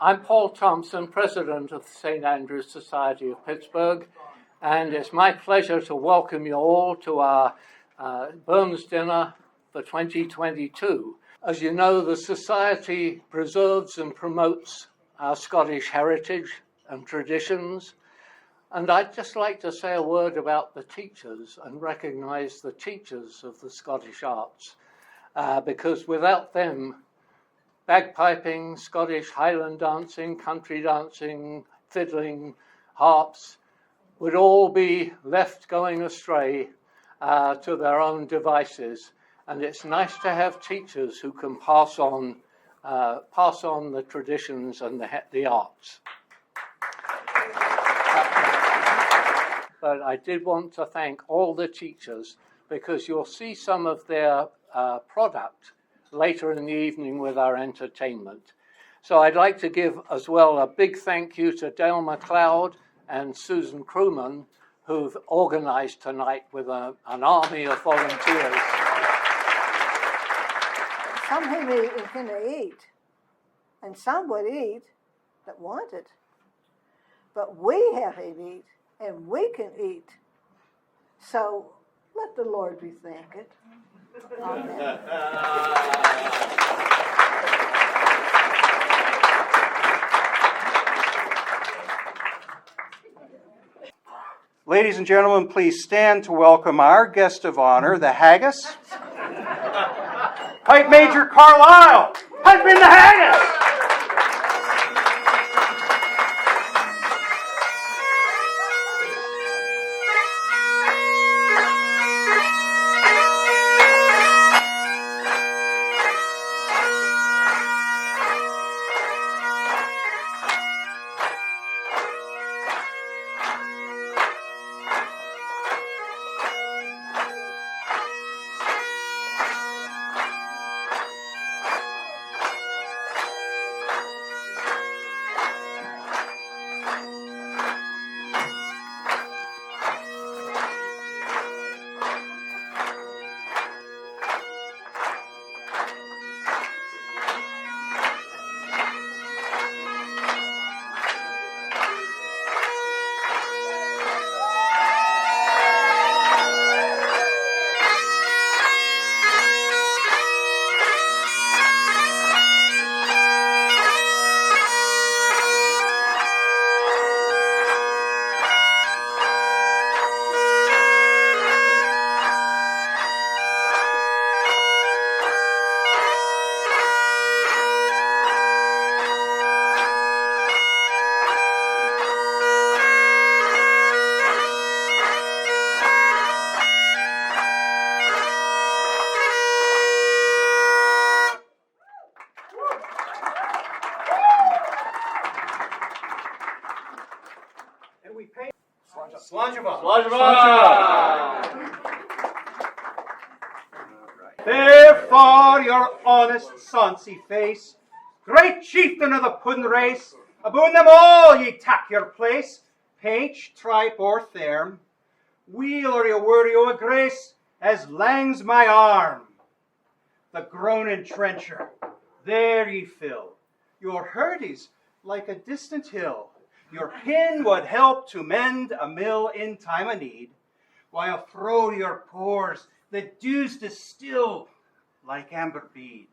I'm Paul Thompson, President of the St. Andrew's Society of Pittsburgh, and it's my pleasure to welcome you all to our Burns Dinner for 2022. As you know, the Society preserves and promotes our Scottish heritage and traditions, and I'd just like to say a word about the teachers and recognise the teachers of the Scottish arts, because without them, bagpiping, Scottish Highland dancing, country dancing, fiddling, harps would all be left going astray to their own devices. And it's nice to have teachers who can pass on the traditions and the arts. But I did want to thank all the teachers, because you'll see some of their product later in the evening with our entertainment. So I'd like to give as well a big thank you to Dale MacLeod and Susan Crewman, who've organised tonight with an army of volunteers. Some who can eat, and some would eat that wanted. But we have to eat, and we can eat. So let the Lord be thanked. Amen. Ladies and gentlemen, please stand to welcome our guest of honor, the Haggis. Pipe Major Carlisle, pipe in the Haggis! Therefore your honest sonsie face, great chieftain of the puddin' race, aboon them all ye tak your place, painch, tripe, or therm, wheel or ye worry o' a grace, as lang's my arm. The groaning trencher, there ye fill, your hurdies like a distant hill, your pin would help to mend a mill in time of need, while through your pores the dews distill like amber bead.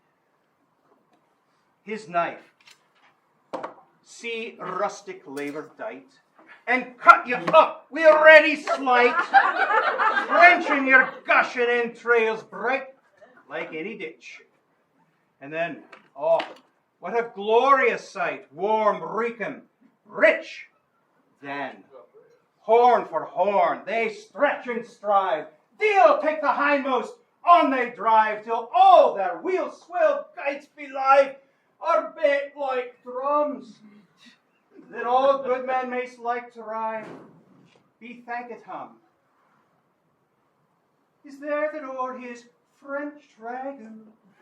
His knife, see rustic labour dight, and cut you up wi' a ready slight, drenching your gushing entrails bright like any ditch. And then, oh, what a glorious sight, warm, reeking, rich. Then, horn for horn, they stretch and strive. They'll take the hindmost, on they drive, till all their wheel-swelled kites be live, or bait like drums. Then all good men mayst like to ride, be thanked hum. Is there that o'er his French dragon,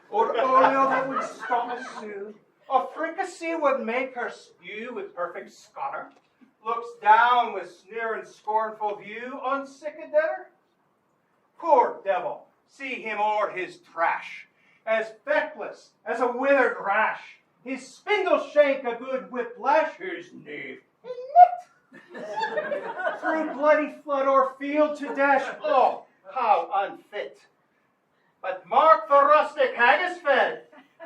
or oil that would stop a Sioux, or fricassee would make her spew with perfect scholar, looks down with sneer and scornful view on sick a dinner? Poor devil, see him o'er his trash, as feckless as a withered rash, his spindle shank a good whiplash, his knave through bloody flood or field to dash. Oh, how unfit! But mark the rustic haggis fed.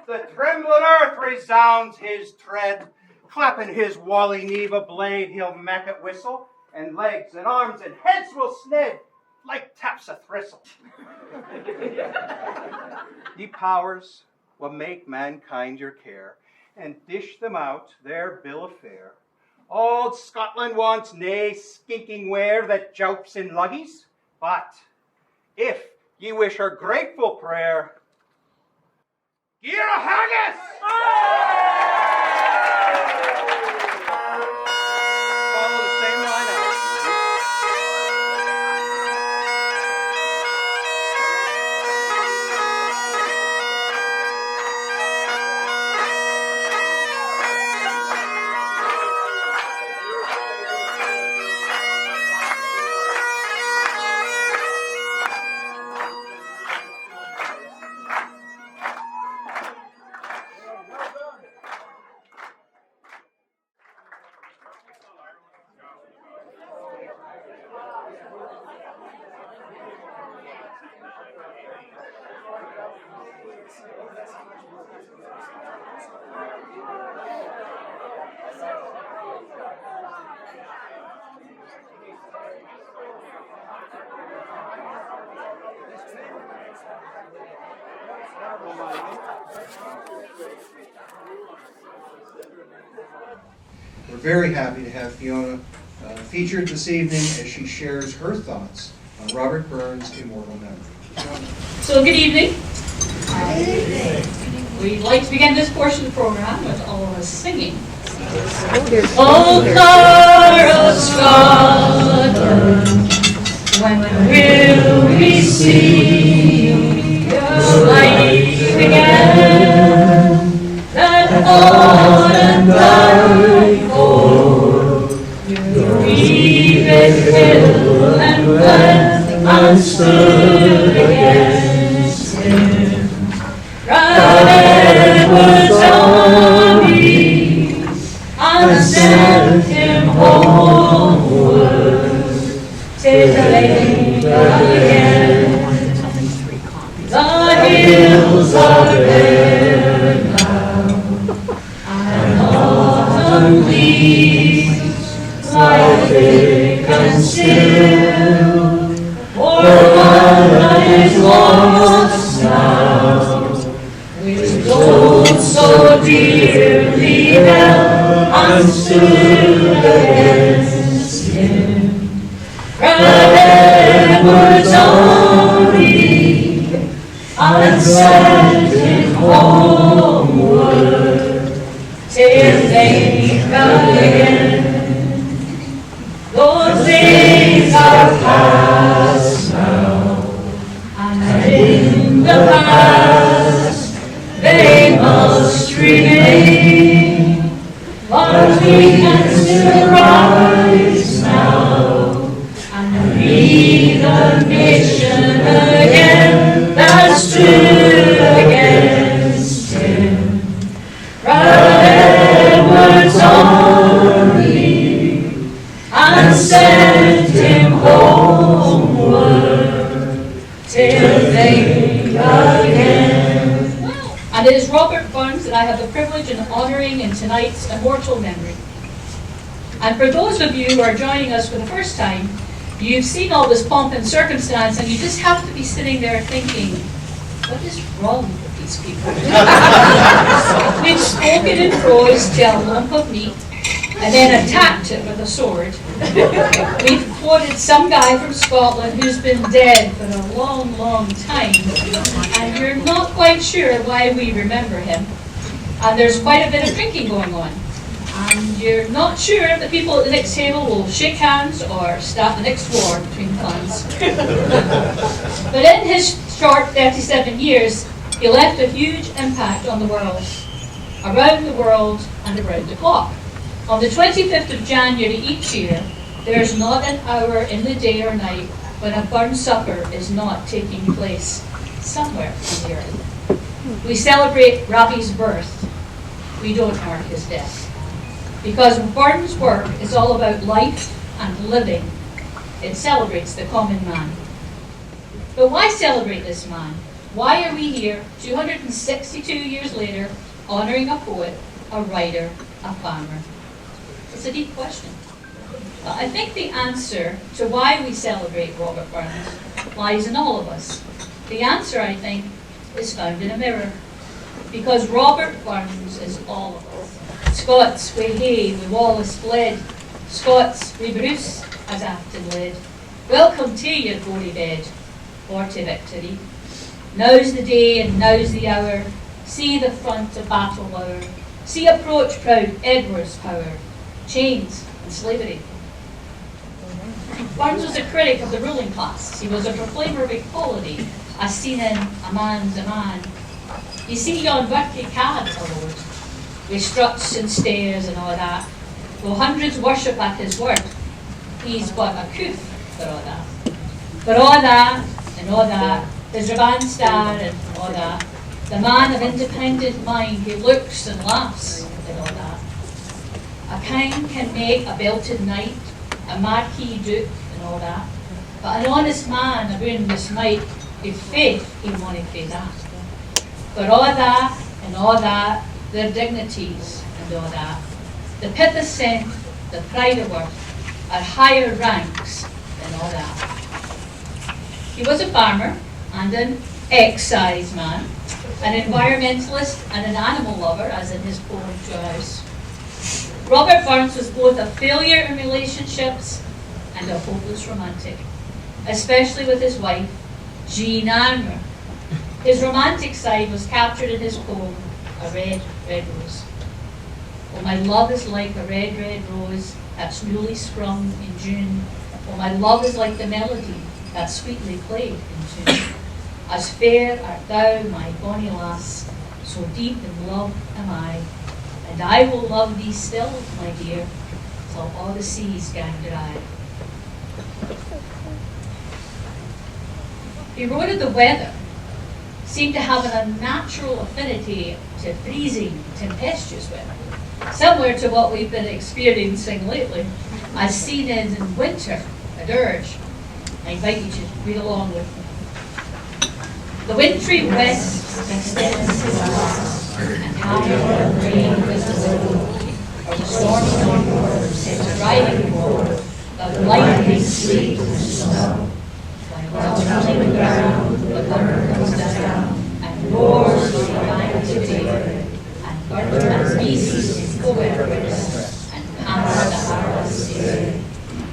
The trembling earth resounds his tread. Clapping his wally kneve a blade, he'll mack it whistle, and legs and arms and heads will sned like taps a thistle. Ye powers will make mankind your care, and dish them out their bill of fare. Old Scotland wants nae skinking ware that joups in luggies, but if ye wish her grateful prayer, gie her a haggis! Follow the same line out. We're very happy to have Fiona featured this evening as she shares her thoughts on Robert Burns' immortal memory. So good evening. We'd like to begin this portion of the program with all of us singing. Oh, Clara of Scotland, when will we see your light again? That on and bright for your reed hill and glen and stood against him. Edward's army and sent him homeward till late again. The hills are bare now, and autumn leaves lie thick and still. For one that is lost now, with gold so dearly held and stood against him. Edward's army and sent him homeward till late again. Those days are past now, and in the past they must remain, but we can still rise now and be the nation again that stood against him. Edward's army and sent him homeward till late again. And it is Robert Burns that I have the privilege of honouring in tonight's immortal memory. And for those of you who are joining us for the first time, you've seen all this pomp and circumstance, and you just have to be sitting there thinking, what is wrong with these people? We've spoken in prose to a lump of meat, and then attacked it with a sword. We've quoted some guy from Scotland who's been dead for a long, long time, and you're not quite sure why we remember him. And there's quite a bit of drinking going on. And you're not sure if the people at the next table will shake hands or start the next war between clans. But in his short 37 years, he left a huge impact on the world, around the world and around the clock. On the 25th of January each year, there's not an hour in the day or night when a Burns supper is not taking place somewhere on the earth. We celebrate Robbie's birth, we don't mark his death. Because Burns' work is all about life and living. It celebrates the common man. But why celebrate this man? Why are we here 262 years later honouring a poet, a writer, a farmer? It's a deep question. But I think the answer to why we celebrate Robert Burns lies in all of us. The answer, I think, is found in a mirror. Because Robert Burns is all of us. Scots wi' hay, wi' Wallace fled. Scots wi' Bruce as Afton led. Welcome to your gory bed, or to victory. Now's the day and now's the hour. See the front of battle lower. See approach proud Edward's power. Chains and slavery. Burns was a critic of the ruling class. He was a proclaimer of equality, as seen in A Man's a Man. You see yon worky cad, a lord, with struts and stairs and all that. Though hundreds worship at his word, he's but a coof for all that. For all that, and all that, his Ravan star and all that, the man of independent mind who looks and laughs and all that. A king can make a belted knight, a marquis duke and all that, but an honest man aboon this might, with faith he money for that. For all that and all that, their dignities and all that, the pith of scent, the pride of worth, are higher ranks than all that. He was a farmer and an excise man, an environmentalist and an animal lover, as in his poem To a House. Robert Burns was both a failure in relationships and a hopeless romantic, especially with his wife, Jean Armour. His romantic side was captured in his poem, A Red, Red Rose. Oh, my love is like a red, red rose that's newly sprung in June. Oh, my love is like the melody that's sweetly played in tune. As fair art thou, my bonny lass, so deep in love am I, and I will love thee still, my dear, till all the seas gang dry. He wrote of the weather, seemed to have an unnatural affinity to freezing, tempestuous weather, similar to what we've been experiencing lately, as seen in winter, a dirge. I invite you to read along with me. The wintry west extends his blast, and high rain visible, or the stormy north sends driving forth of lightning, sleet, and snow. While tumbling the ground, the thunder comes down, and roars with divine vapor, and birds and beasts co-everest, and pants the harvest air.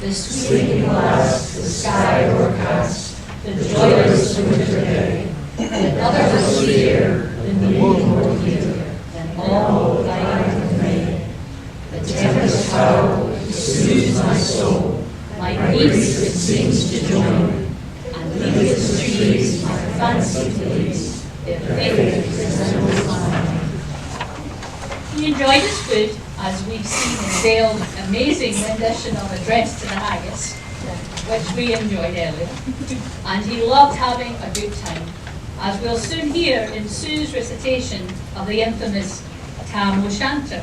The sweeping blast, the sky overcast, the joyless winter day, and others sweeter than the moon more clear, than all light and rain. The tempest howl, it soothes my soul, my peace it seems to join, and leafless trees my fancy please, their fate resembles mine. He enjoyed his food, as we've seen in Dale's amazing rendition of Address to the Haggis, which we enjoyed earlier, and he loved having a good time, as we'll soon hear in Sue's recitation of the infamous Tam O'Shanter,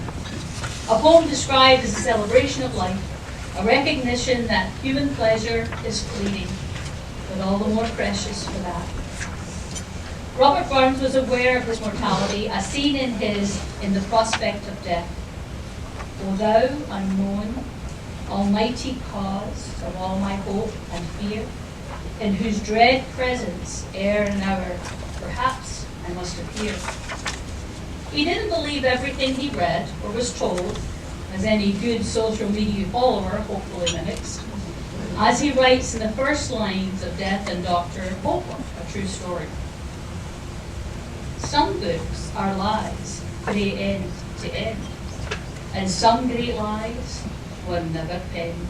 a poem described as a celebration of life, a recognition that human pleasure is fleeting, but all the more precious for that. Robert Burns was aware of his mortality, as seen in In the Prospect of Death. O thou unknown, almighty cause of all my hope and fear, in whose dread presence ere an hour, perhaps I must appear. He didn't believe everything he read or was told, as any good social media follower hopefully mimics, as he writes in the first lines of Death and Dr. Hopper, a true story. Some books are lies, grey end to end, and some great lies were never penned.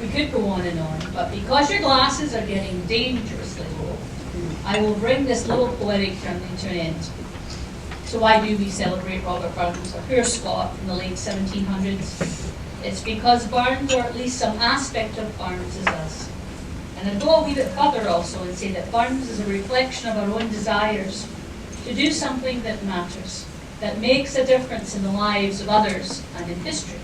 We could go on and on, but because your glasses are getting dangerously low, I will bring this little poetic journey to an end. So why do we celebrate Robert Burns, a poor Scot in the late 1700s? It's because Burns, or at least some aspect of Burns, is us. And I'll go a wee bit further also and say that Burns is a reflection of our own desires to do something that matters, that makes a difference in the lives of others and in history.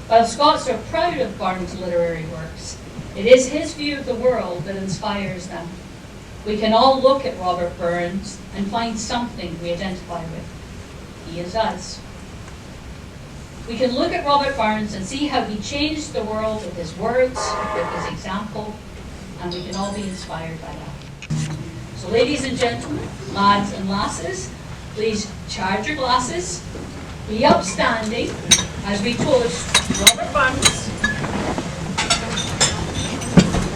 While Scots are proud of Burns' literary works, it is his view of the world that inspires them. We can all look at Robert Burns and find something we identify with. He is us. We can look at Robert Burns and see how he changed the world with his words, with his example, and we can all be inspired by that. So ladies and gentlemen, lads and lasses, please charge your glasses, be upstanding as we toast Robert Burns.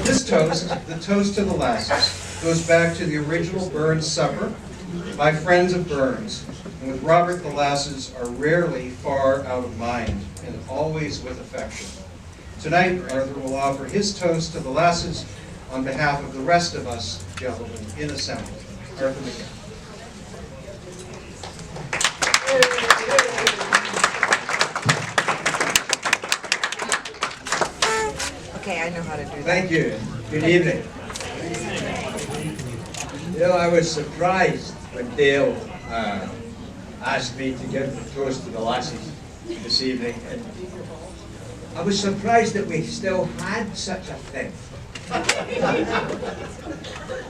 This toast, the toast to the lasses, goes back to the original Burns Supper by friends of Burns. And with Robert, the lasses are rarely far out of mind and always with affection. Tonight, Arthur will offer his toast to the lasses on behalf of the rest of us gentlemen in assembly. Arthur McGinn. Okay, I know how to do that. Thank you. Good evening. You know, I was surprised when Dale asked me to give the toast to the lassies this evening, and I was surprised that we still had such a thing.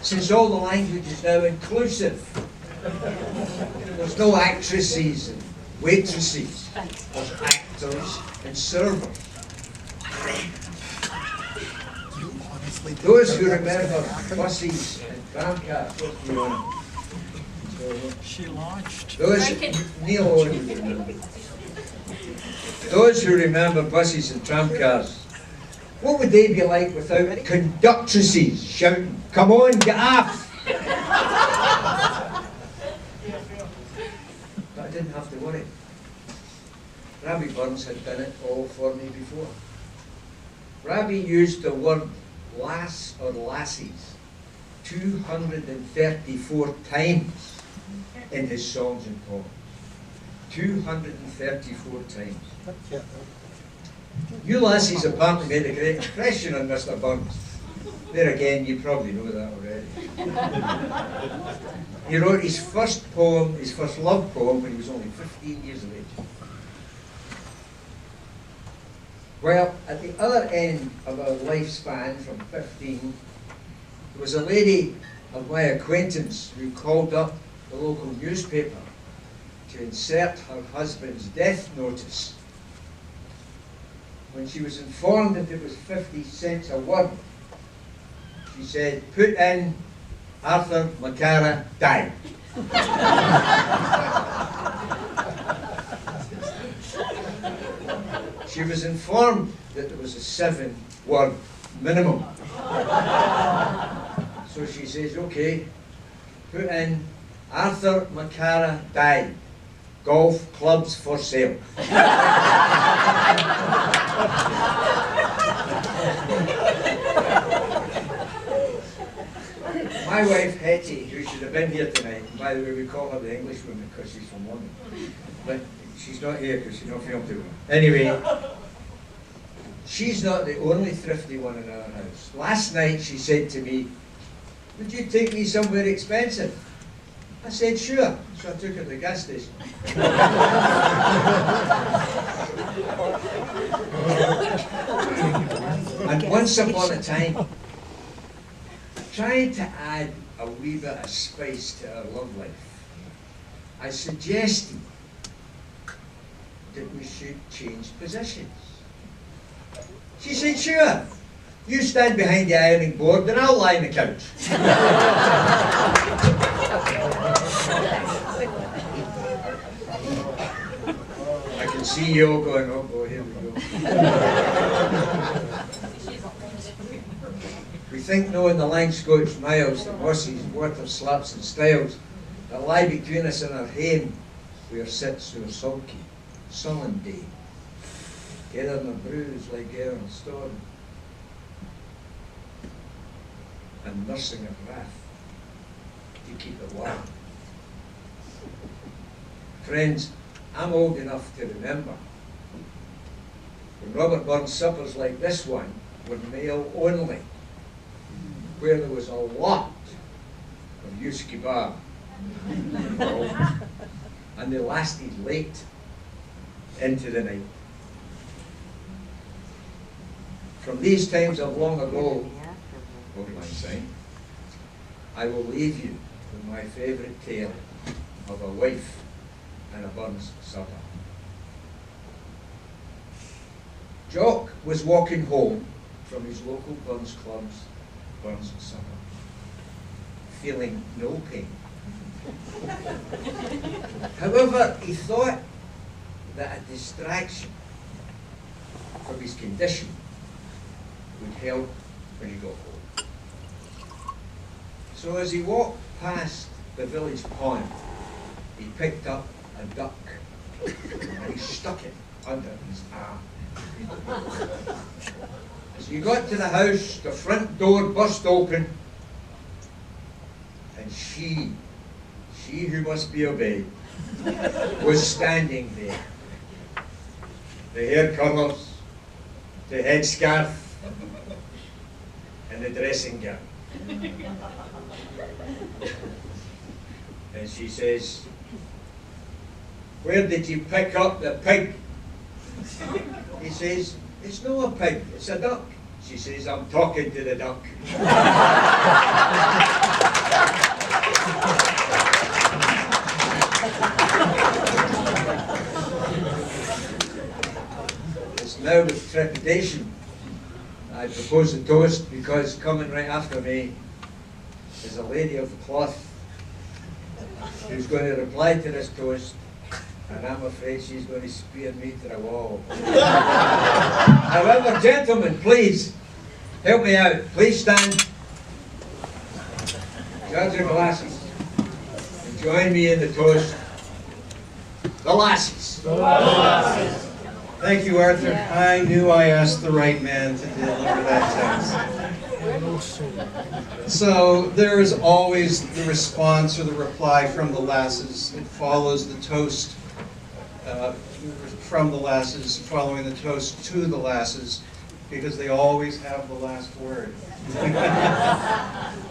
Since all the language is now inclusive, there's no actresses and waitresses, there's actors and servers. Those who remember buses and tramcars, those who remember buses and tramcars, what would they be like without conductresses shouting, "Come on, get off!" But I didn't have to worry. Rabbi Burns had done it all for me before. Rabbi used the word lass or lassies 234 times in his songs and poems. 234 times. You lassies apparently made a great impression on Mr. Burns. There again, you probably know that already. He wrote his first poem, his first love poem, when he was only 15 years of age. Well, at the other end of our lifespan, from 15, there was a lady of my acquaintance who called up the local newspaper to insert her husband's death notice. When she was informed that it was 50 cents a word, she said, "Put in Arthur McCara died." She was informed that there was a 7-word minimum. So she says, "Okay, put in Arthur McCara died. Golf clubs for sale." My wife Hetty, who should have been here tonight, and by the way, we call her the English woman because she's from London, but she's not here because she's not feeling too well. Anyway, she's not the only thrifty one in our house. Last night she said to me, "Would you take me somewhere expensive?" I said, "Sure." So I took her to the gas station. And once upon a time, trying to add a wee bit of spice to our love life, I suggested that we should change positions. She said, "Sure. You stand behind the ironing board and I'll lie on the couch." I can see you all going, "Oh boy, here we go." We think knowing the lang Scotch miles, the horses, water slaps and styles that lie between us and our hame, where sits our sulky, sullen day, gathering a bruise like air and storm, and nursing a wrath to keep it warm. Friends, I'm old enough to remember when Robert Burns suppers like this one were male only, where there was a lot of use kebab involved. and they lasted late into the night. From these times of long ago, old lang syne, I will leave you with my favourite tale of a wife and a Burns supper. Jock was walking home from his local Burns club's Burns supper, feeling no pain. However, he thought that a distraction from his condition would help when he got home. So as he walked past the village pond, he picked up a duck and he stuck it under his arm. As he got to the house, the front door burst open, and she who must be obeyed, was standing there. The hair colours, the headscarf, and the dressing gown. And she says, "Where did you pick up the pig?" He says, "It's not a pig, it's a duck." She says, "I'm talking to the duck." It's now with trepidation I propose a toast, because coming right after me is a lady of the cloth who's going to reply to this toast, and I'm afraid she's going to spear me to the wall. However, gentlemen, please, help me out. Please stand. Judge your glasses. And join me in the toast. The lasses. The lasses. Thank you, Arthur. I knew I asked the right man to deliver that text. So there is always the response or the reply from the lasses. It follows the toast from the lasses, following the toast to the lasses, because they always have the last word.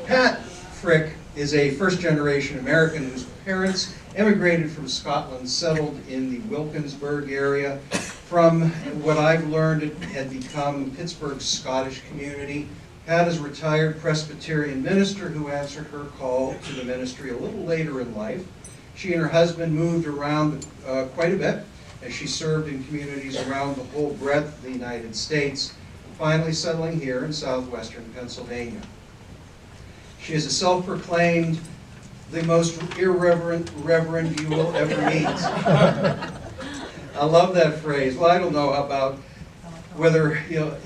Pat Frick is a first-generation American whose parents emigrated from Scotland, settled in the Wilkinsburg area. From what I've learned, it had become Pittsburgh's Scottish community. Pat is a retired Presbyterian minister who answered her call to the ministry a little later in life. She and her husband moved around quite a bit as she served in communities around the whole breadth of the United States, finally settling here in southwestern Pennsylvania. She is a self-proclaimed the most irreverent reverend you will ever meet. I love that phrase. Well, I don't know about whether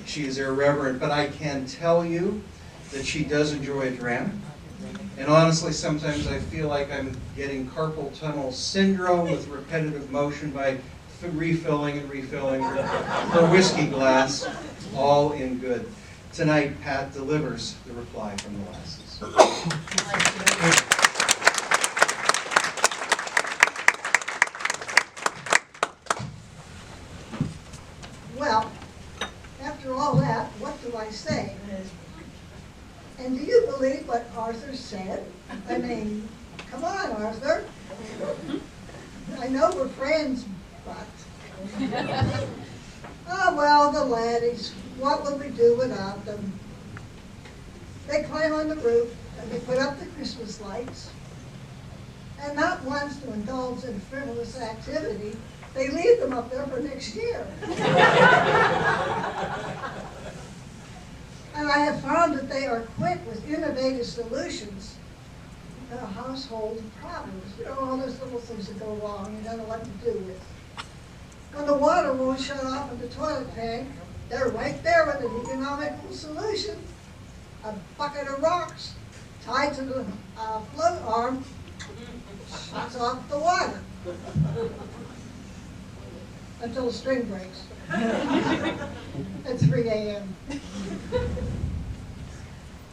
she is irreverent, but I can tell you that she does enjoy a dram. And honestly, sometimes I feel like I'm getting carpal tunnel syndrome with repetitive motion by refilling and refilling her whiskey glass, all in good. Tonight, Pat delivers the reply from the lasses. Well, after all that, what do I say? And do you believe what Arthur said? I mean, come on, Arthur. I know we're friends, but... Oh, well, the laddies, what would we do without them? They climb on the roof, and they put up the Christmas lights. And not once to indulge in frivolous activity, they leave them up there for next year. And I have found that they are quick with innovative solutions to household problems. You know, all those little things that go wrong, you don't know what to do with. When the water won't shut off in the toilet tank, they're right there with an economical solution. A bucket of rocks tied to the float arm shuts off the water until the string breaks at 3 a.m.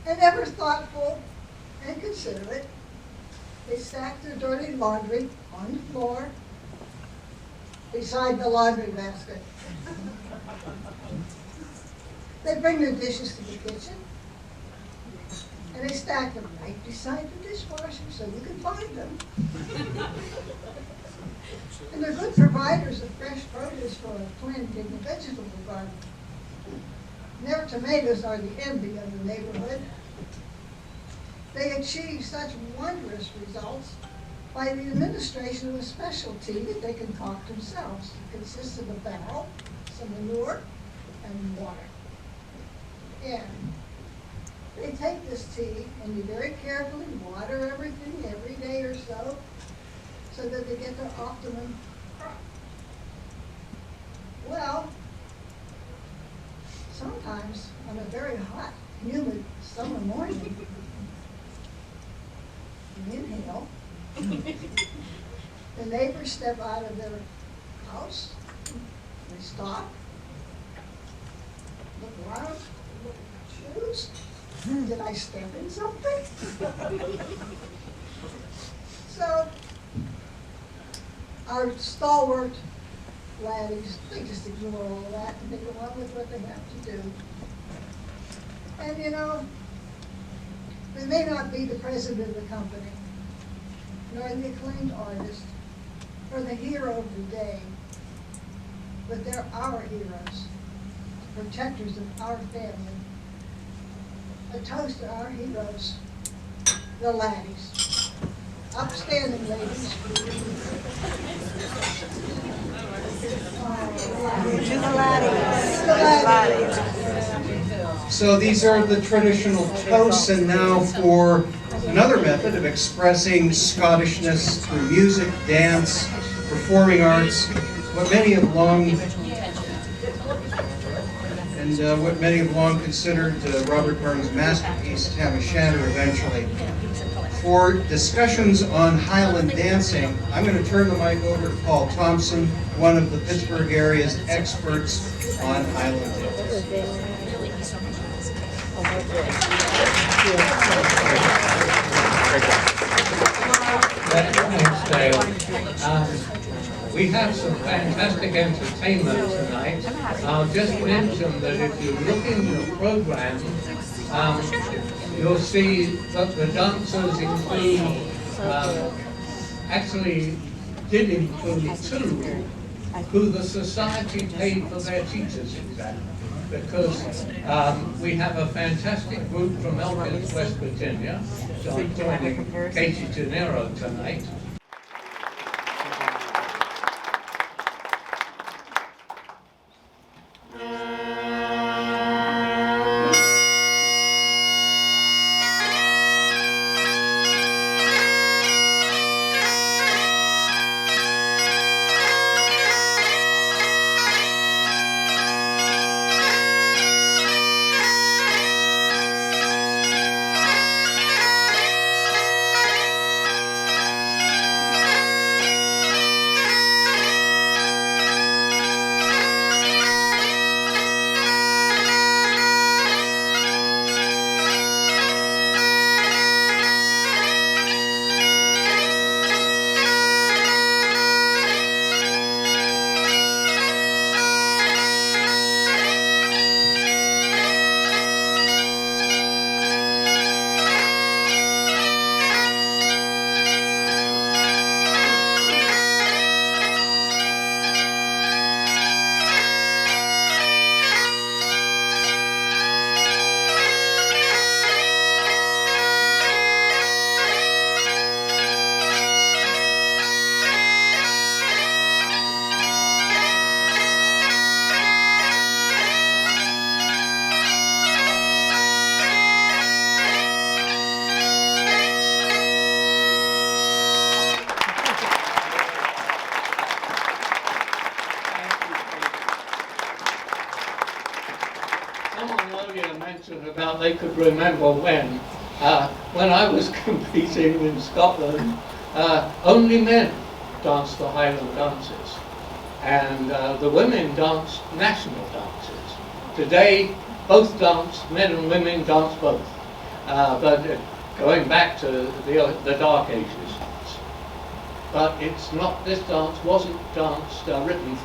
And ever thoughtful and considerate, they stack their dirty laundry on the floor beside the laundry basket. They bring their dishes to the kitchen And they stack them right beside the dishwasher so you can find them. And they're good providers of fresh produce for a planting a vegetable garden. Their tomatoes are the envy of the neighborhood. They achieve such wondrous results by the administration of a special tea that they concoct themselves. It consists of a barrel, some manure, and water. And they take this tea and you very carefully water everything every day or so that they get their optimum crop. Well, sometimes on a very hot, humid summer morning, you inhale, the neighbors step out of their house, they stop, look around, look at my shoes. Did I step in something? So, our stalwart laddies, they just ignore all that and they go on with what they have to do. And you know, they may not be the president of the company, nor the acclaimed artist, or the hero of the day, but they're our heroes, protectors of our family. A toast to our heroes, the laddies. Upstanding ladies. To the laddies. The laddies. So these are the traditional toasts, and now for another method of expressing Scottishness through music, dance, performing arts, what many have long considered Robert Burns' masterpiece, Tam O'Shanter, eventually. For discussions on Highland dancing, I'm going to turn the mic over to Paul Thompson, one of the Pittsburgh area's experts on Highland dancing. Thanks, Dale. We have some fantastic entertainment tonight. I'll just mention that if you look in your program, you'll see that the dancers include, actually did include two who the society paid for their teachers exam, because we have a fantastic group from Elkins, West Virginia, joining Katie Gennaro tonight. About they could remember when I was competing in Scotland, only men danced the Highland dances, and the women danced national dances. Today, both dance, men and women dance both, but going back to the Dark Ages. But it's not, this dance wasn't danced, written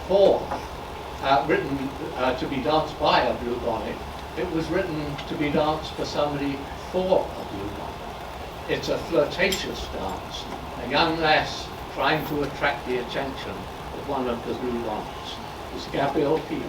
to be danced by a blue bonnet. It was written to be danced for somebody for a blue bond. It's a flirtatious dance, a young lass trying to attract the attention of one of the blue bonds. It's Gabrielle Field.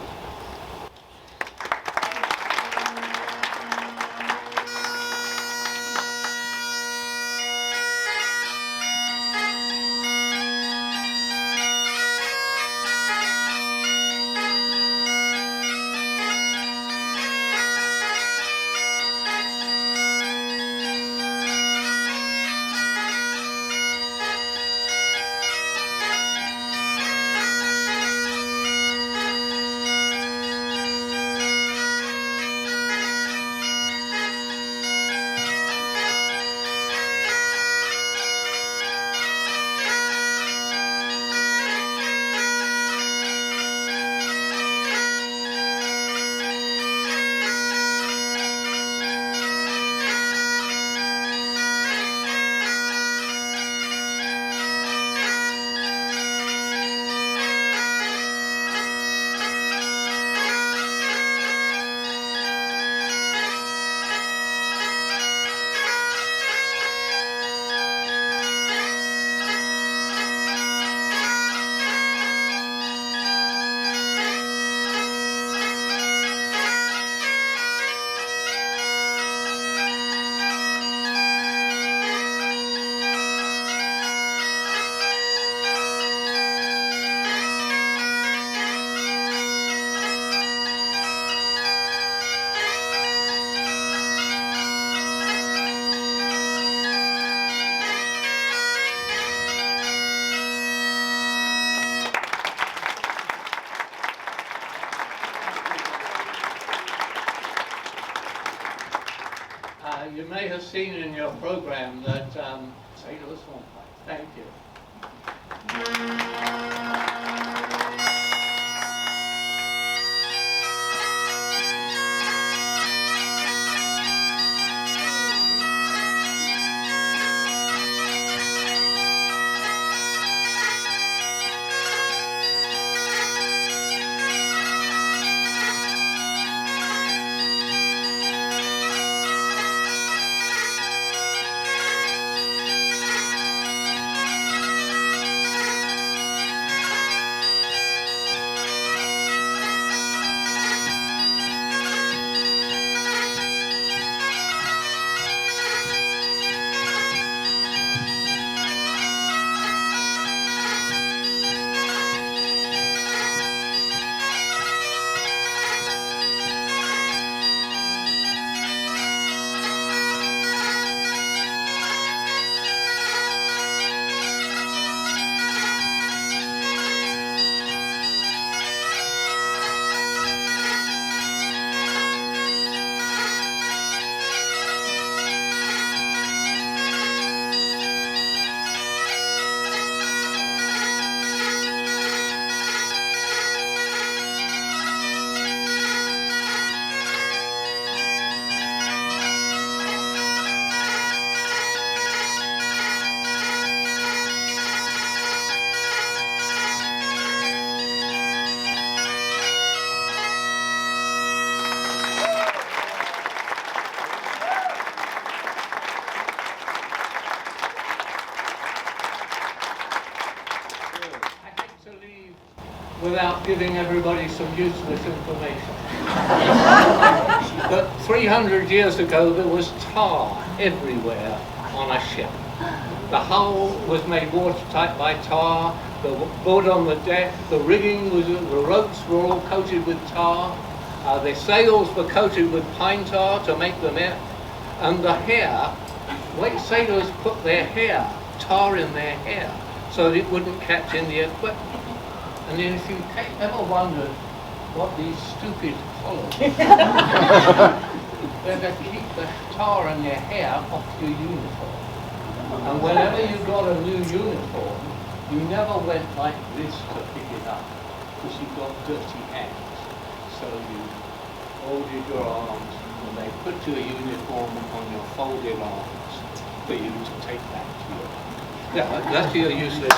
You may have seen in your program that sailors won't fight. Thank you. Without giving everybody some useless information. But 300 years ago there was tar everywhere on a ship. The hull was made watertight by tar, the board on the deck, the rigging was, the ropes were all coated with tar, the sails were coated with pine tar to make them in, and the hair, sailors put their hair, tar in their hair, so that it wouldn't catch in the equipment. And then if you ever wondered what these stupid collars, they're to keep the tar in their hair off your uniform. And whenever you got a new uniform, you never went like this to pick it up, because you got dirty hands. So you folded your arms, and they put your uniform on your folded arms for you to take back to your... Yeah, that's your useless...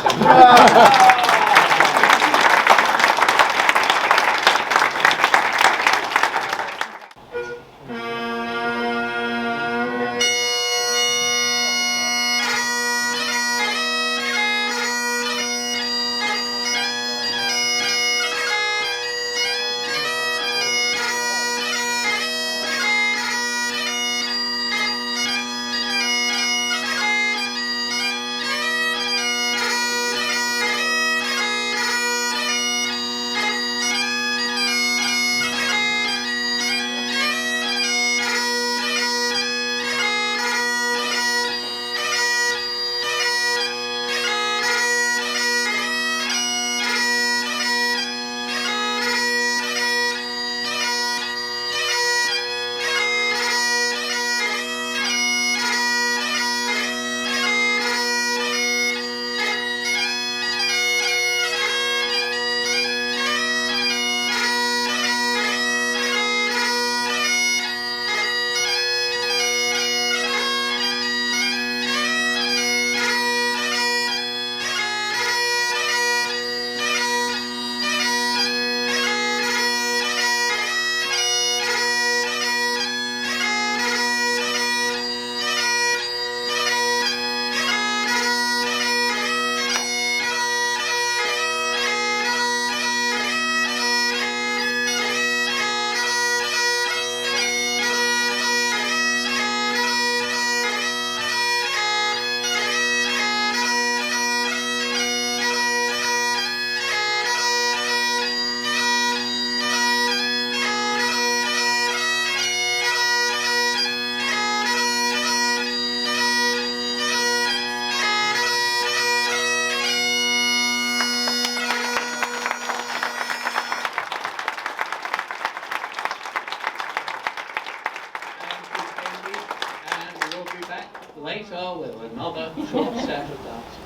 later with another short set of dances.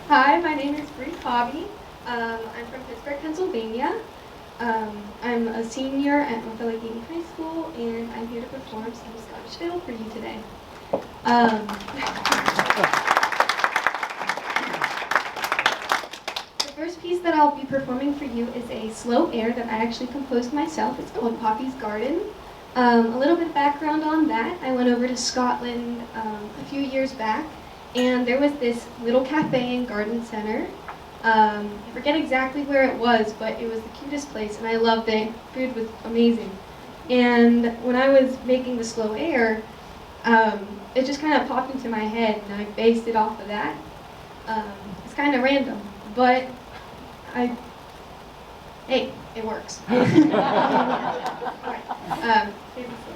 Hi, my name is Bree Hobby. I'm from Pittsburgh, Pennsylvania. I'm a senior at North Allegheny High School, and I'm here to perform some Scottish fiddle for you today. The first piece that I'll be performing for you is a slow air that I actually composed myself. It's called Poppy's Garden. A little bit of background on that. I went over to Scotland a few years back, and there was this little cafe and garden center. I forget exactly where it was, but it was the cutest place, and I loved it. Food was amazing. And when I was making the slow air, it just kind of popped into my head, and I based it off of that. It's kind of random, but hey, it works. All right. Here's the slow.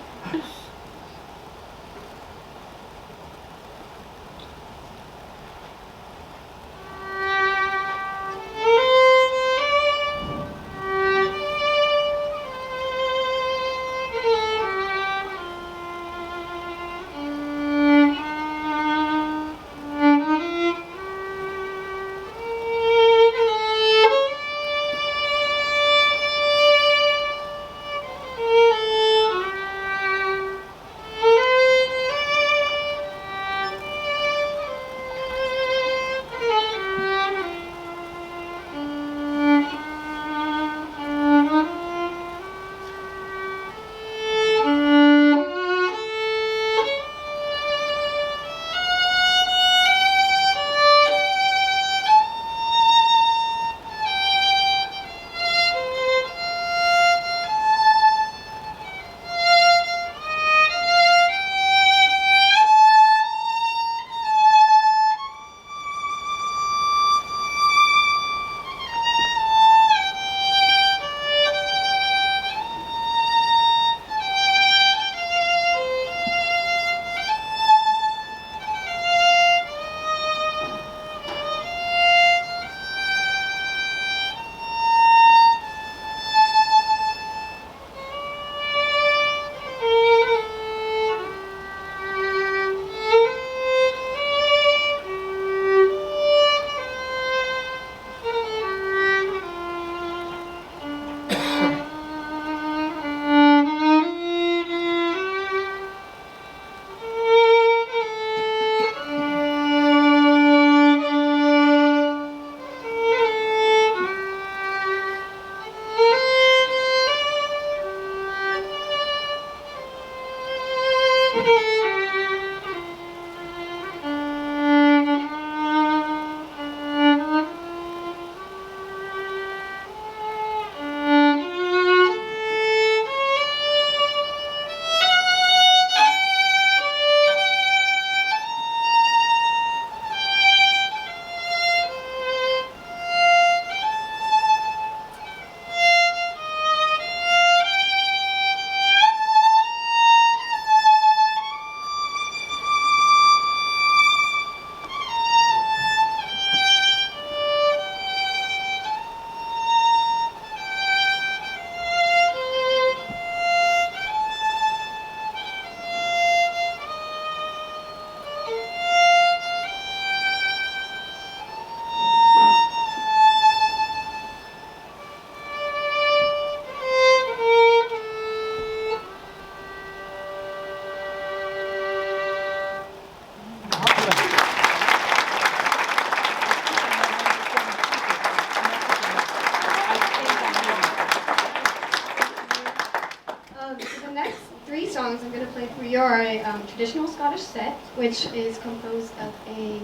The next three songs I'm going to play for you are a traditional Scottish set, which is composed of a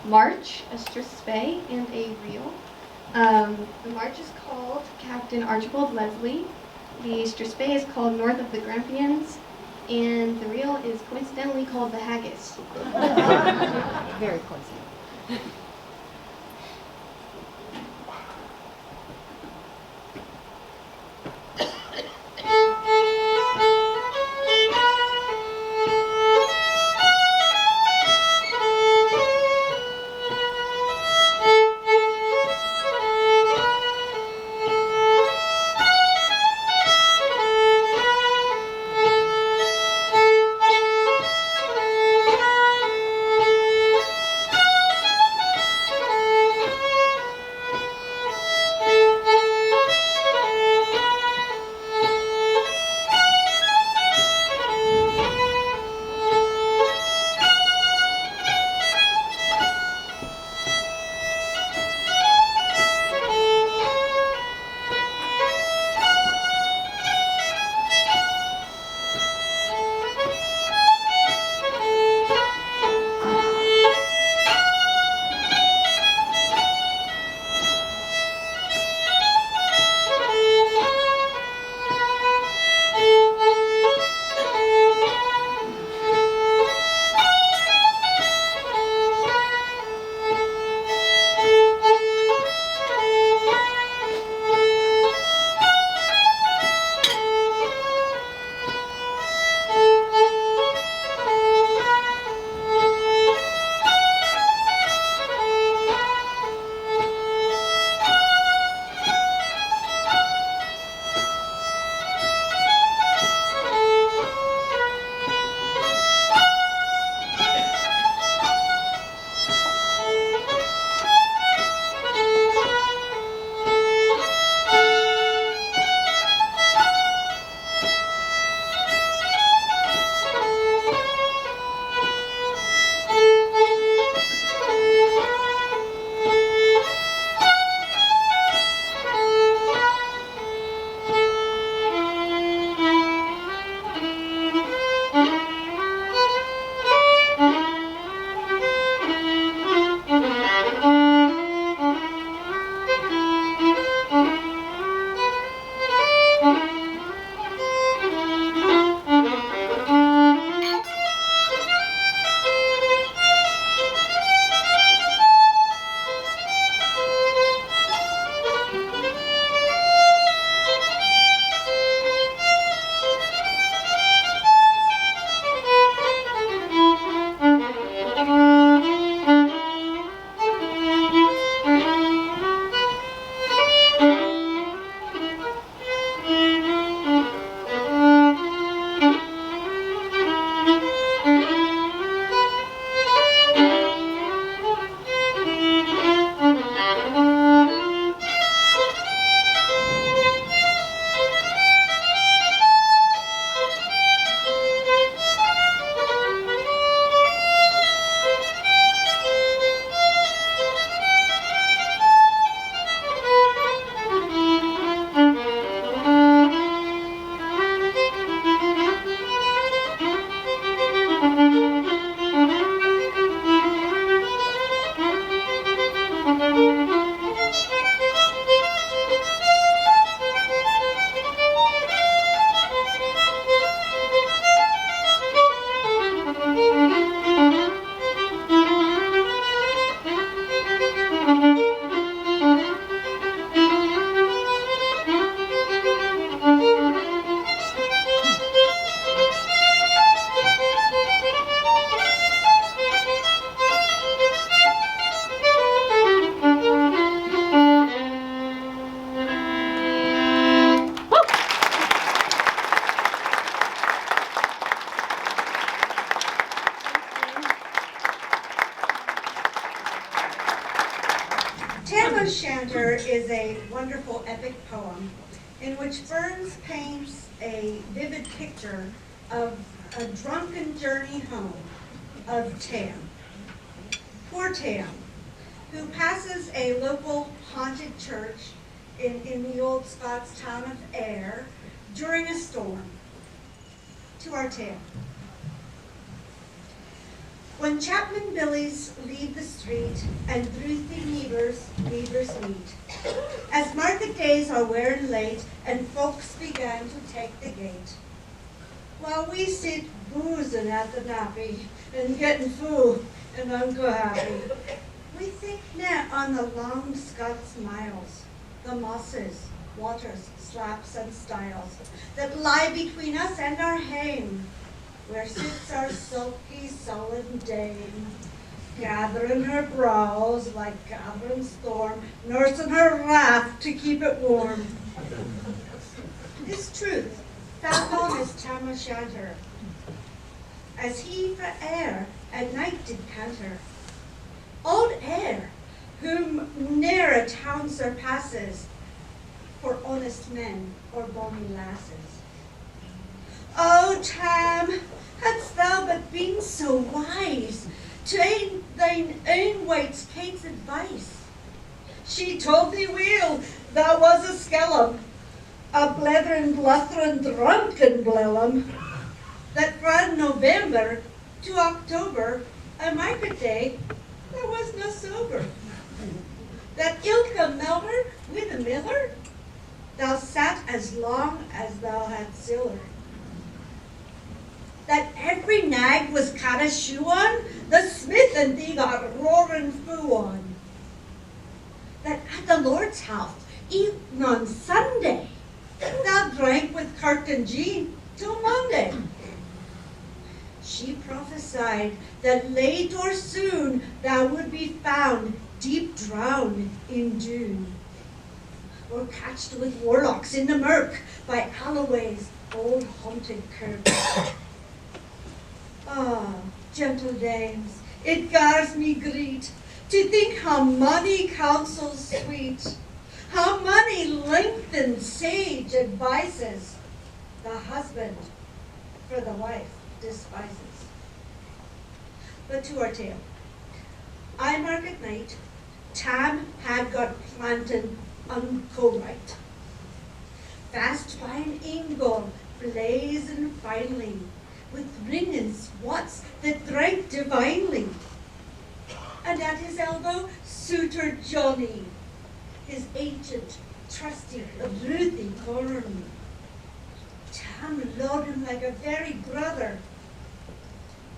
march, a strathspey, and a reel. The march is called Captain Archibald Leslie. The strathspey is called North of the Grampians, and the reel is coincidentally called the Haggis. Very coincidental. Tam O'Shanter is a wonderful epic poem in which Burns paints a vivid picture of a drunken journey home of Tam. Poor Tam, who passes a local haunted church in the old Scots town of Ayr during a storm. To our tale. When Chapman Billies leave the street and Ruthie Neavers meet, as market days are wearing late and folks began to take the gate, while we sit boozing at the nappy and getting full and unco happy, we think now on the long Scots miles, the mosses, waters, slaps and stiles that lie between us and our hame, where sits our sulky, sullen dame, gathering her brows like gathering storm, nursing her wrath to keep it warm. This truth found on is Tam O'Shanter, as he for Ayr at night did canter. Old Ayr, whom ne'er a town surpasses, for honest men or bonny lasses. Oh, Tam, hadst thou but been so wise to aid thine own white Kate's advice. She told thee weel thou was a skellum, a blethering, bluthering, drunken blellum, that from November to October, a market day, there was no sober. That ilka melter with a miller, thou sat as long as thou had siller. That every nag was cut a shoe on, the smith and thee got roaring foo on. That at the Lord's house, even on Sunday, thou drank with Kurt and Jean till Monday. She prophesied that late or soon thou would be found deep drowned in June, or catched with warlocks in the murk by Alloway's old haunted kirk. Ah, gentle dames, it gars me greet to think how many counsels sweet, how many lengthened sage advices the husband for the wife despises. But to our tale. I market night, Tam had got planted unco right. Fast fine ingold blazing finely, with ring and swats that drank divinely. And at his elbow, suitor Johnny, his ancient, trusty, ruthy corn. Tam loved him like a very brother.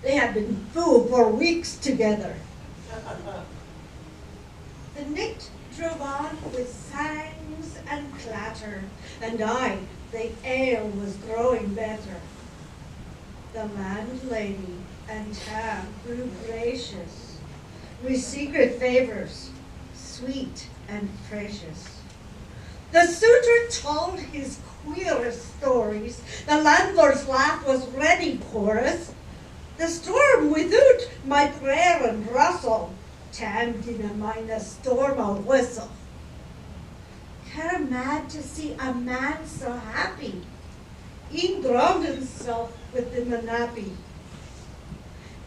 They had been fooled for weeks together. The night drove on with sangs and clatter, and the ale was growing better. The landlady and Tam grew gracious, with secret favors, sweet and precious. The suitor told his queerest stories, the landlord's laugh was ready chorus. The storm without my prayer and rustle, Tam didn't mind a storm or whistle. Care mad to see a man so happy, he drowned himself within the nappy.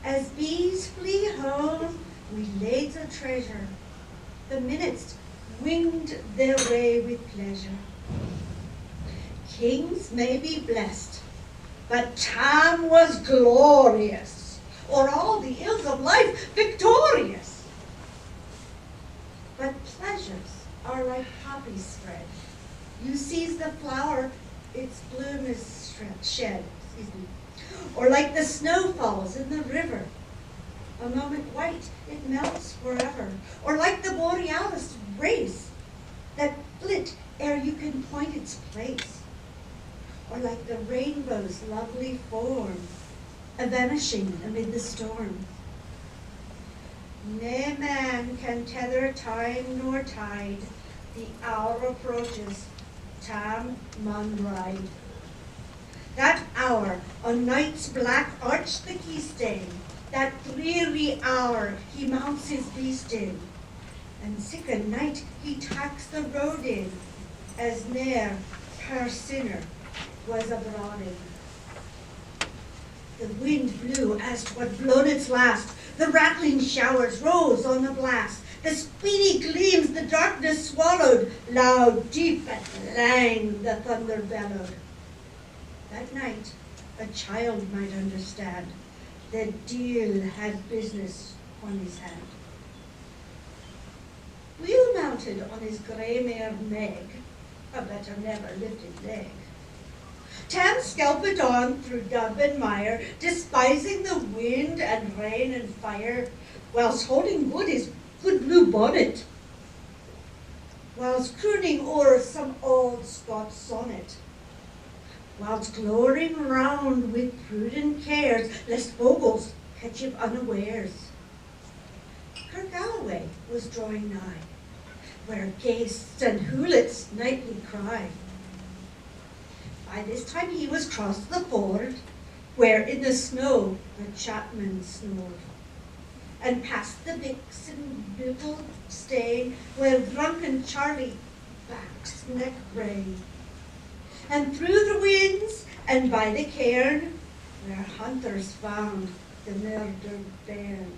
As bees flee home, we laid the treasure. The minutes winged their way with pleasure. Kings may be blessed, but Tam was glorious, o'er all the ills of life victorious. But pleasures are like poppies spread. You seize the flower, its bloom is shed, or like the snow falls in the river. A moment white, it melts forever, or like the borealis race that flit ere you can point its place, or like the rainbow's lovely form, a vanishing amid the storm. Nae man can tether time nor tide, the hour approaches, Tam maun ride. That hour on night's black arch the keystane, that dreary hour he mounts his beast in, and sick a night he tacks the road in, as ne'er per sinner was abroad in. The wind blew as 'twad blown its last, the rattling showers rose on the blast, the speedy gleams the darkness swallowed, loud, deep, and lang the thunder bellowed. That night a child might understand that Deal had business on his hand. Wheel mounted on his grey mare Meg, a better never lifted leg, Tam scalped on through dub and mire, despising the wind and rain and fire, whilst holding good his good blue bonnet, whilst crooning o'er some old Scots sonnet, whilst glorying round with prudent cares, lest fogels catch him unawares. Kirkalloway was drawing nigh, where ghaists and hoolits nightly cry. By this time he was crossed the ford, where in the snow the chapmen snored, and past the bicks and bibble stay, where drunken Charlie backs neck bray, and through the winds and by the cairn, where hunters found the murdered bairn,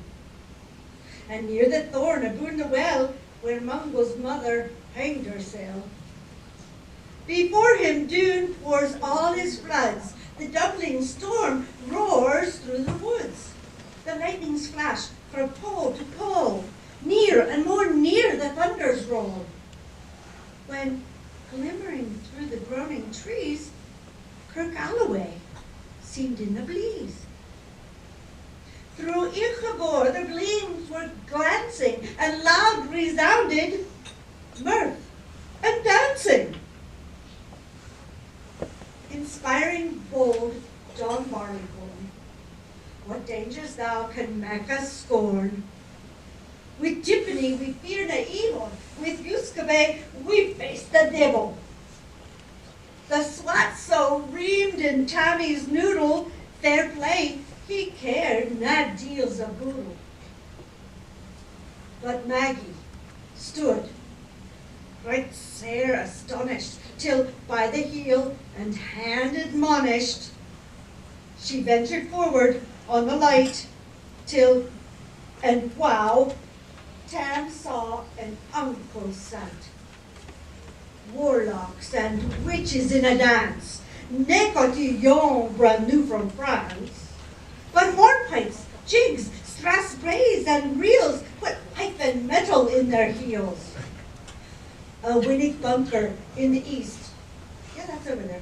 and near the thorn aboon the well, where Mungo's mother hanged herself. Before him Doon pours all his floods, the doubling storm roars through the woods. The lightnings flash from pole to pole, near and more near the thunders roll. When, glimmering through the groaning trees, Kirkalloway seemed in the breeze. Through Ilchabor the gleams were glancing, and loud resounded mirth and dancing. Inspiring bold John Barleycorn, what dangers thou can make us scorn? With Tiffany we fear the evil, with Yuskabay we face the devil. The swat so reamed in Tammy's noodle, fair play he cared not deals of boodle. But Maggie stood right sair astonished, till by the heel and hand admonished, she ventured forward on the light, till, and wow, Tam saw an unco sight. Warlocks and witches in a dance, ne cotillon brand new from France, but hornpipes, jigs, strathsprays, and reels, put pipe and metal in their heels. A Winnick bunker in the east. Yeah, that's over there.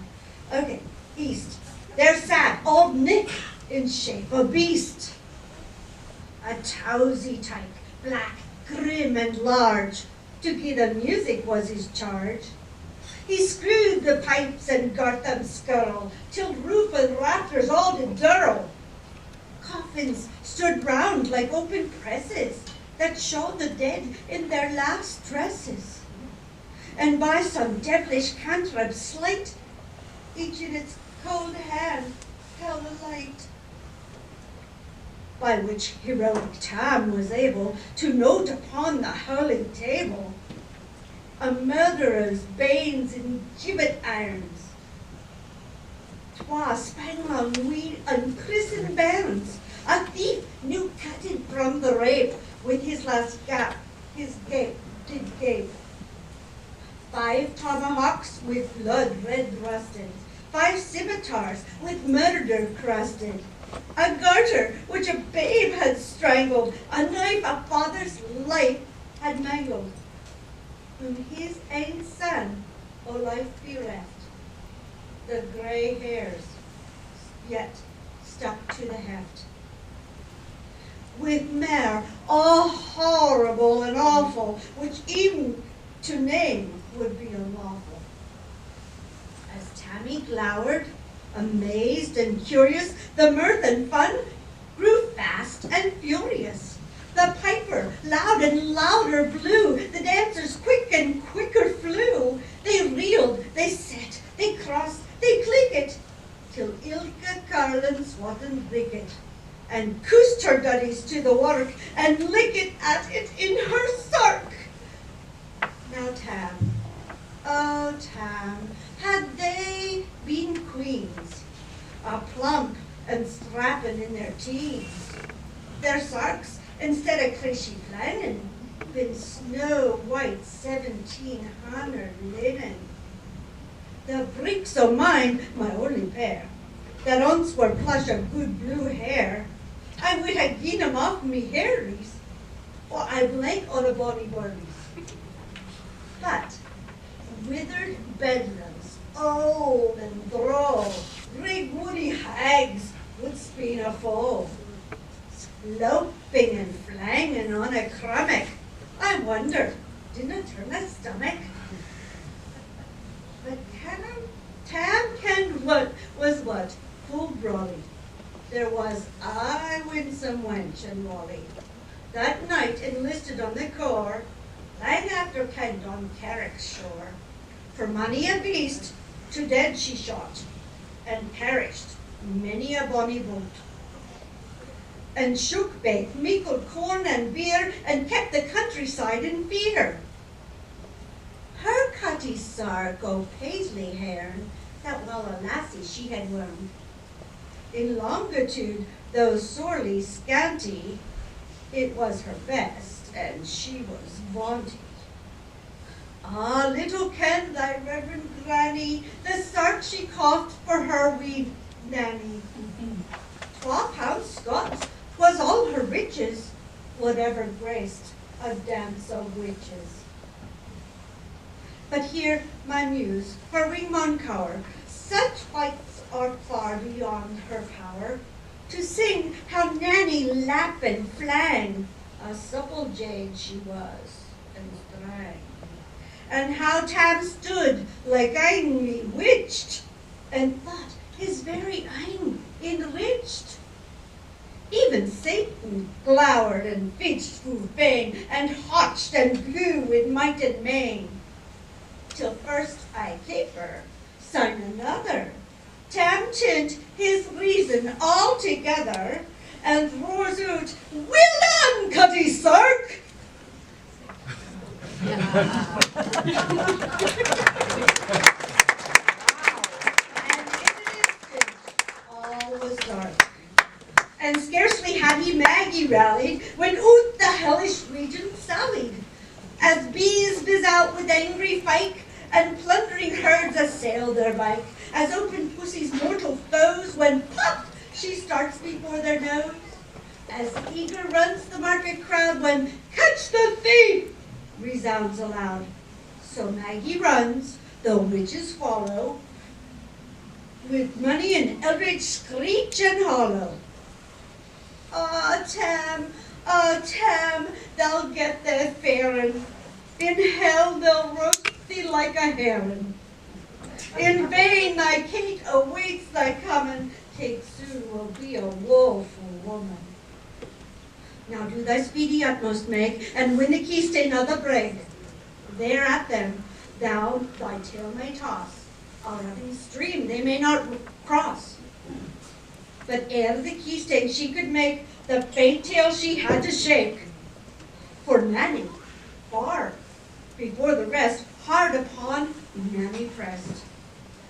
Okay, east. There sat old Nick in shape of beast. A towsy tyke, black, grim, and large. To gie the music was his charge. He screwed the pipes and got them skirl, till roof and rafters all did dirl. Coffins stood round like open presses, that showed the dead in their last dresses. And by some devilish cantrip slight, each in its cold hand held a light, by which heroic Tam was able to note upon the hurling table a murderer's banes in gibbet irons, twa spangled weed and christened bands, a thief new cutted from the rape, with his last gap, his gape did gape. 5 tomahawks with blood red rusted, 5 scimitars with murder crusted, a garter which a babe had strangled, a knife a father's life had mangled, whom his ain son o' life bereft. The grey hairs yet stuck to the heft. With mair all horrible and awful, which even to name would be unlawful. As Tammy glowered, amazed and curious, the mirth and fun grew fast and furious. The piper loud and louder blew, the dancers quick and quicker flew. They reeled, they set, they crossed, they clicked, till Ilka Carlin swatted ricket, and coosed her duddies to the work, and licked at it in her sark. Now Tam, oh Tam, had they been queens, a plump and strapping in their teens, their sarks, instead of crishy flannen, been snow white 1700 linen. The breeks o' mine, my only pair, that once were plush of good blue hair, I would have gi'n 'em off me hairies, or I blank on a bonny burnies. But withered bedlams, old and droll, great woody hags would speen a foe, sloping and flanging on a crummock. I wonder, didn't turn a stomach? But Tam kenned what was what, full brawly. There was a winsome wench and Molly, that night enlisted on the corps, lang after kenned on Carrick's shore. For many a beast to dead she shot, and perished many a bonny boat, and shook baith meikle corn and beer, and kept the countryside in fear. Her cutty sark o' paisley hairn, that well a lassie she had worn, in longitude though sorely scanty, it was her best, and she was vaunty. Ah, little ken thy reverend granny the sark she coughed for her wee nanny. 12 pounds Scots was all her riches, whatever graced a dance of witches. But here my muse, her wing maun cower, such fights are far beyond her power, to sing how Nanny lap and flang, a supple jade she was, and strang, and how Tam stood like ein bewitched, and thought his very ein enriched. Even Satan glowered and fidged through bane, and hotched and blew with might and main, till first I caper, son another. Tam tint his reason altogether, and roars out, "Well done, Cutty Sark!" All was dark. And scarcely had he Maggie rallied, when out the hellish regent sallied. As bees biz out with angry fyke, and plundering herds assail their bike. As open pussy's mortal foes, when pop, she starts before their nose. As eager runs the market crowd, when catch the thief resounds aloud. So Maggie runs, the witches follow, with money and eldritch screech and hollow. Ah, Tam, thou get there farin'. In hell they'll roast thee like a heron. In vain thy Kate awaits thy coming. Kate soon will be a woeful woman. Now do thy speedy utmost, Meg, and win the key stain of the brag. There at them thou thy tail may toss. A running stream they may not cross. But ere the key stain she could make, the faint tail she had to shake. For Nanny, far before the rest, hard upon Nanny pressed,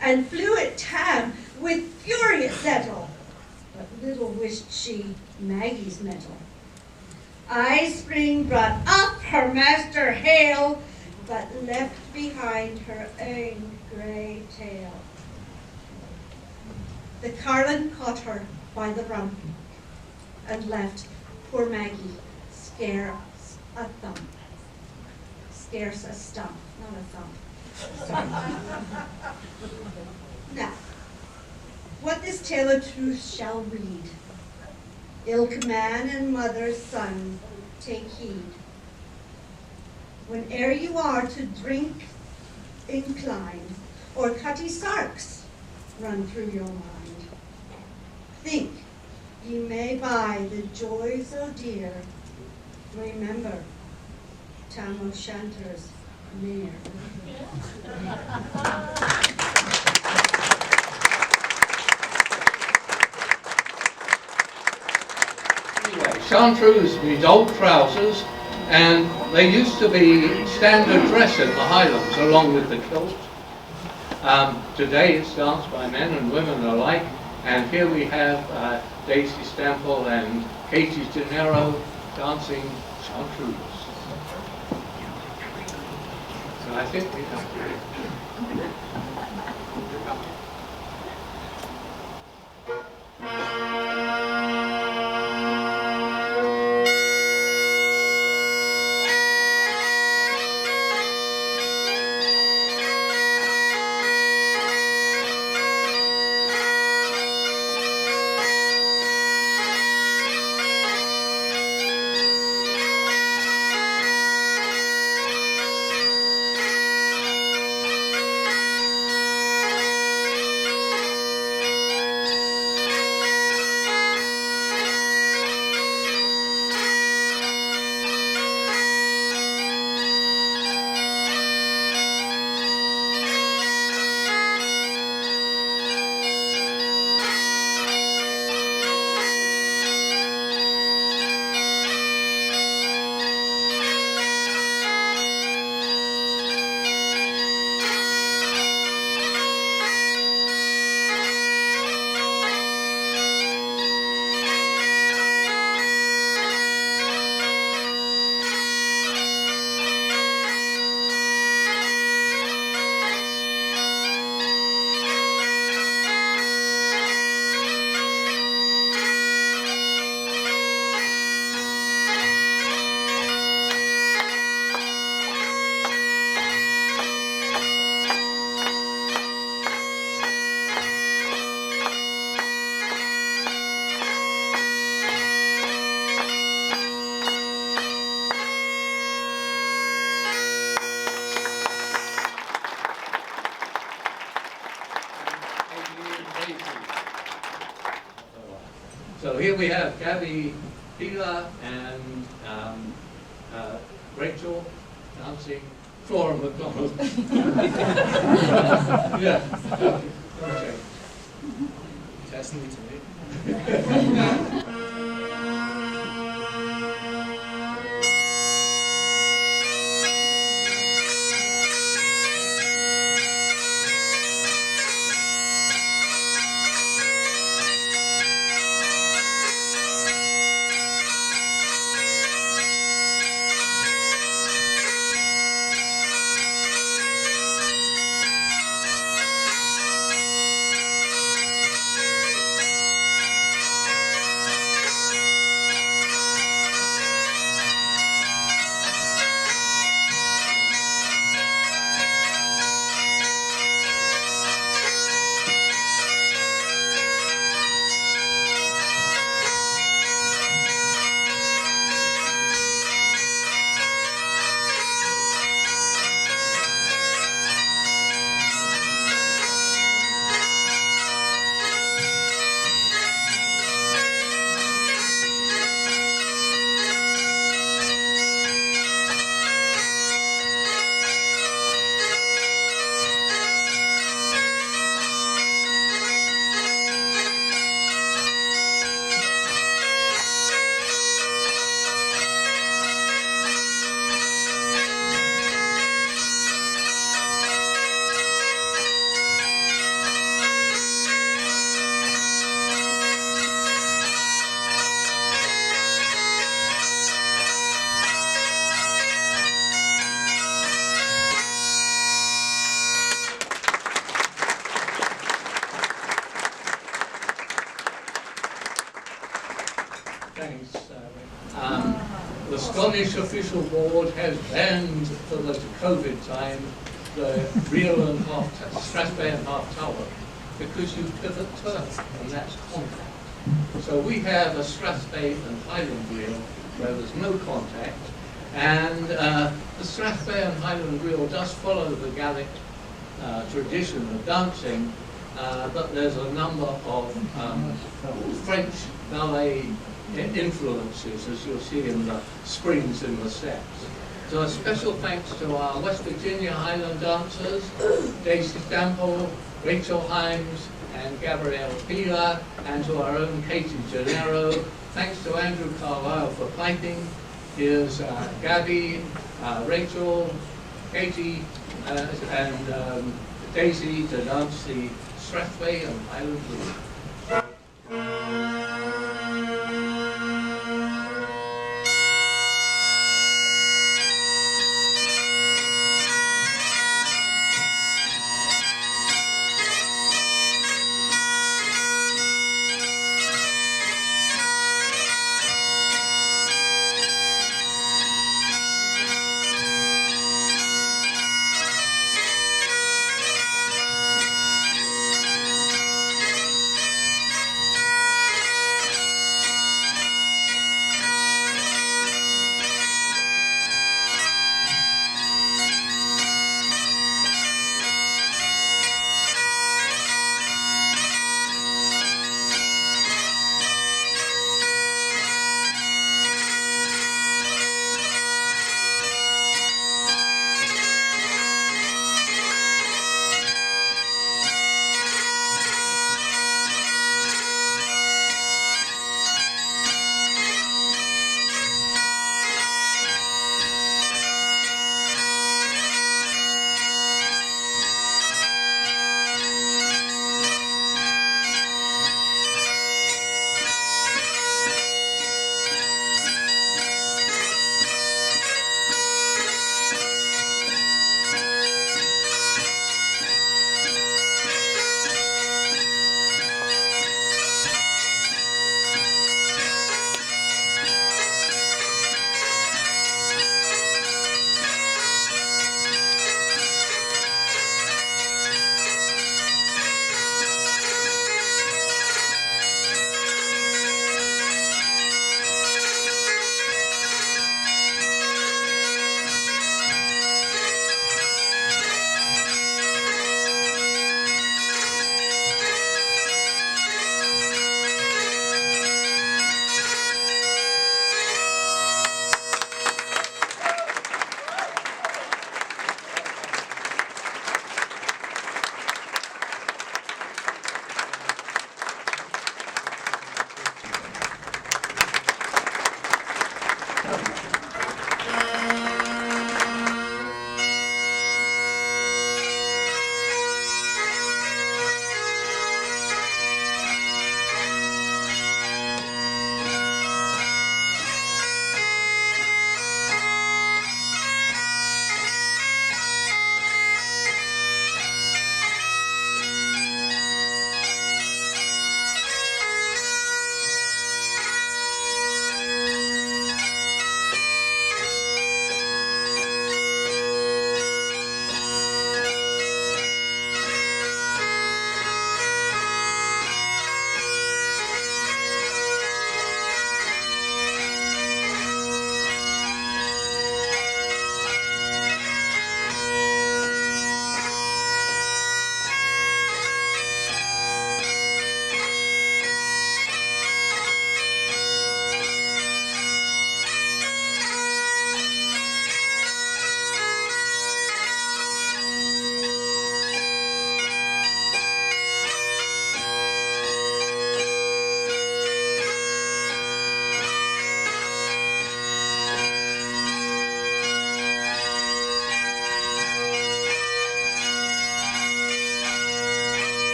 and flew at Tam with furious settle. But little wished she Maggie's mettle. Eye Spring brought up her master Hale, but left behind her own grey tail. The Carlin caught her by the rump, and left poor Maggie scarce a thump. Scarce a stump, not a thump. Now, what this tale of truth shall read, ilk man and mother's son, take heed. Whene'er you are to drink inclined, or cutty sarks run through your mind, think ye may buy the joy so dear. Remember Tam O'Shanter's mare. Anyway, chartreuse means old trousers, and they used to be standard dress in the Highlands along with the kilt. Today it's danced by men and women alike, and here we have Daisy Stemple and Katie De Niro dancing chartreuse. So I think we have So here we have Gabby Pila and Rachel dancing Flora McDonald. Yeah. Okay. Testing me today. Thanks. The Scottish official board has banned for the COVID time the reel and Strathspey and half tower because you pivot turf, and that's contact. So we have a Strathspey and Highland reel where there's no contact, and the Strathspey and Highland reel does follow the Gaelic tradition of dancing, but there's a number of French ballet influences, as you'll see in the springs in the steps. So a special thanks to our West Virginia Highland dancers, Daisy Stample, Rachel Himes, and Gabrielle Pila, and to our own Katie Gennaro. Thanks to Andrew Carlisle for piping. Here's Gabby, Rachel, Katie, and Daisy to dance the Strathspey and Highland reel.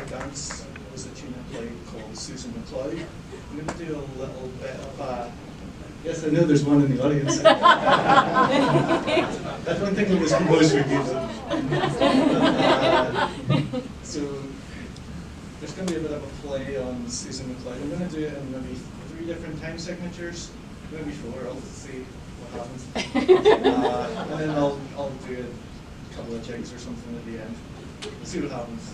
dance was a tune I played called Susan McLeod. I'm going to do a little bit of yes, I know there's one in the audience. I don't think it was composed for music. So there's going to be a bit of a play on Susan McLeod. I'm going to do it in maybe 3 different time signatures, maybe 4. I'll see what happens. And then I'll do a couple of jigs or something at the end. We'll see what happens.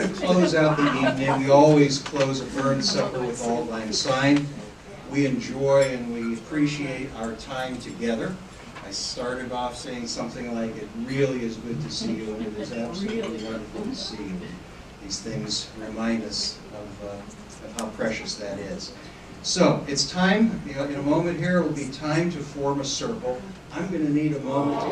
going to close out the evening. We always close a Burns supper with Auld Lang Syne. We enjoy and we appreciate our time together. I started off saying something like, it really is good to see you, and it is absolutely wonderful to see you. These things remind us of how precious that is. So, it's time, in a moment here, it will be time to form a circle. I'm going to need a moment to